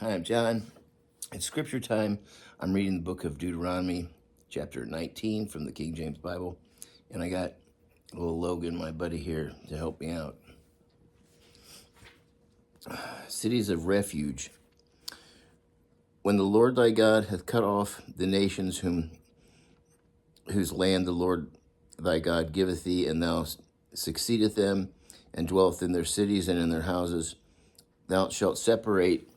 Hi, I'm John. It's scripture time. I'm reading the book of Deuteronomy, chapter 19 from the King James Bible. And I got little Logan, my buddy here, to help me out. Cities of refuge. When the Lord thy God hath cut off the nations whose land the Lord thy God giveth thee, and thou succeedeth them, and dwelleth in their cities and in their houses, thou shalt separate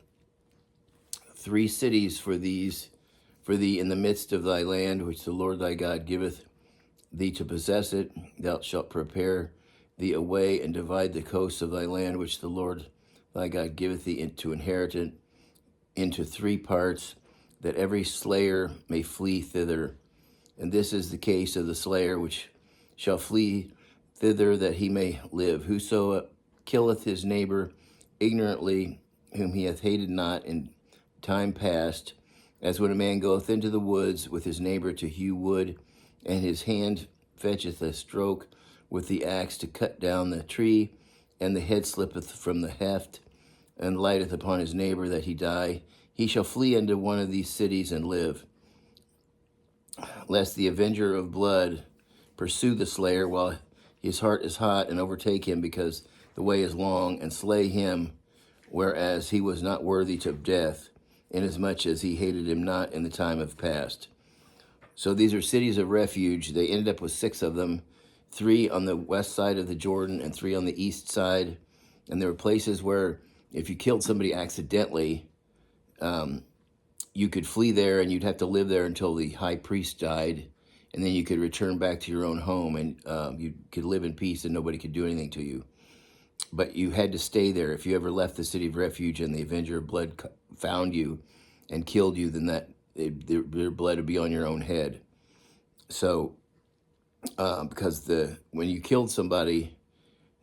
3 cities for thee in the midst of thy land, which the Lord thy God giveth thee to possess it. Thou shalt prepare thee a way, and divide the coasts of thy land, which the Lord thy God giveth thee to inherit it, into 3 parts, that every slayer may flee thither. And this is the case of the slayer which shall flee thither, that he may live. Whoso killeth his neighbor ignorantly, whom he hath hated not in time past, as when a man goeth into the woods with his neighbor to hew wood, and his hand fetcheth a stroke with the axe to cut down the tree, and the head slippeth from the heft, and lighteth upon his neighbor that he die, he shall flee unto one of these cities and live, lest the avenger of blood pursue the slayer while his heart is hot, and overtake him because the way is long, and slay him, whereas he was not worthy of death, inasmuch as he hated him not in the time of past. So these are cities of refuge. They ended up with 6 of them, 3 on the west side of the Jordan and 3 on the east side. And there were places where if you killed somebody accidentally, you could flee there, and you'd have to live there until the high priest died, and then you could return back to your own home, and you could live in peace and nobody could do anything to you. But you had to stay there. If you ever left the city of refuge and the avenger of blood found you and killed you, then their blood would be on your own head. So, because when you killed somebody,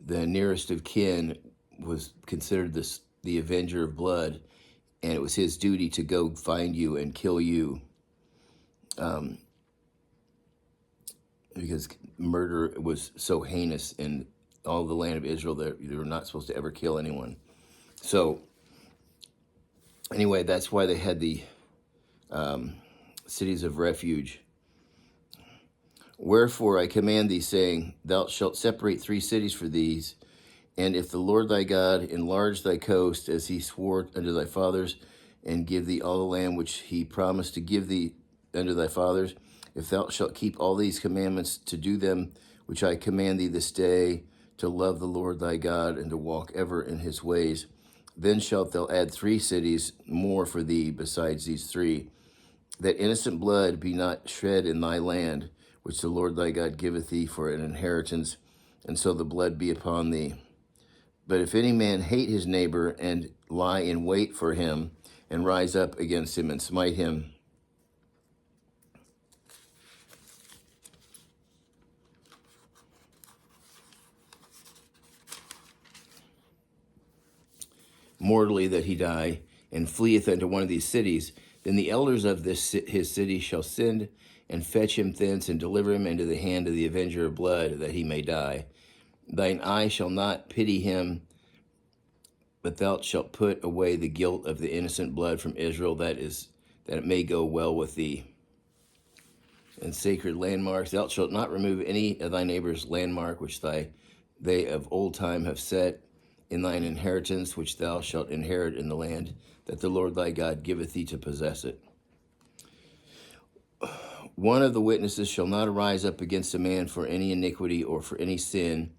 the nearest of kin was considered the avenger of blood, and it was his duty to go find you and kill you, because murder was so heinous in all the land of Israel that they were not supposed to ever kill anyone. So anyway, that's why they had the cities of refuge. Wherefore I command thee, saying, thou shalt separate 3 cities for these, and if the Lord thy God enlarge thy coast, as he swore unto thy fathers, and give thee all the land which he promised to give thee unto thy fathers, if thou shalt keep all these commandments to do them, which I command thee this day, to love the Lord thy God, and to walk ever in his ways, then shalt thou add 3 cities more for thee besides these 3, that innocent blood be not shed in thy land, which the Lord thy God giveth thee for an inheritance, and so the blood be upon thee. But if any man hate his neighbor, and lie in wait for him, and rise up against him, and smite him, mortally that he die, and fleeth unto one of these cities, then the elders of his city shall send and fetch him thence, and deliver him into the hand of the avenger of blood, that he may die. Thine eye shall not pity him, but thou shalt put away the guilt of the innocent blood from Israel, that it may go well with thee. And sacred landmarks, thou shalt not remove any of thy neighbor's landmark, which they of old time have set in thine inheritance, which thou shalt inherit in the land that the Lord thy God giveth thee to possess it. One of the witnesses shall not arise up against a man for any iniquity or for any sin.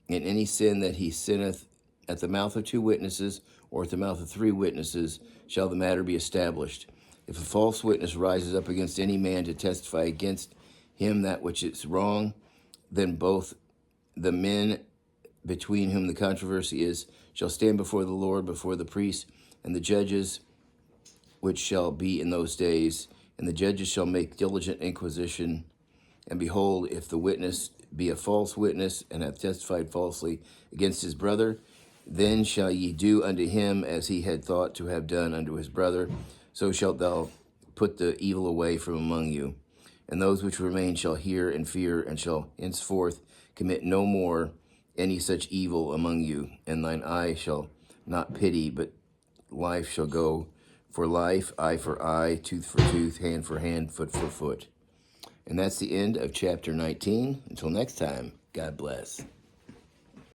In any sin that he sinneth, at the mouth of 2 witnesses, or at the mouth of 3 witnesses, shall the matter be established. If a false witness rises up against any man to testify against him that which is wrong, then both the men between whom the controversy is shall stand before the Lord, before the priests and the judges, which shall be in those days. And the judges shall make diligent inquisition. And behold, if the witness be a false witness, and hath testified falsely against his brother, then shall ye do unto him as he had thought to have done unto his brother. So shalt thou put the evil away from among you. And those which remain shall hear and fear, and shall henceforth commit no more any such evil among you. And thine eye shall not pity, but life shall go for life, eye for eye, tooth for tooth, hand for hand, foot for foot. And that's the end of chapter 19. Until next time, God bless.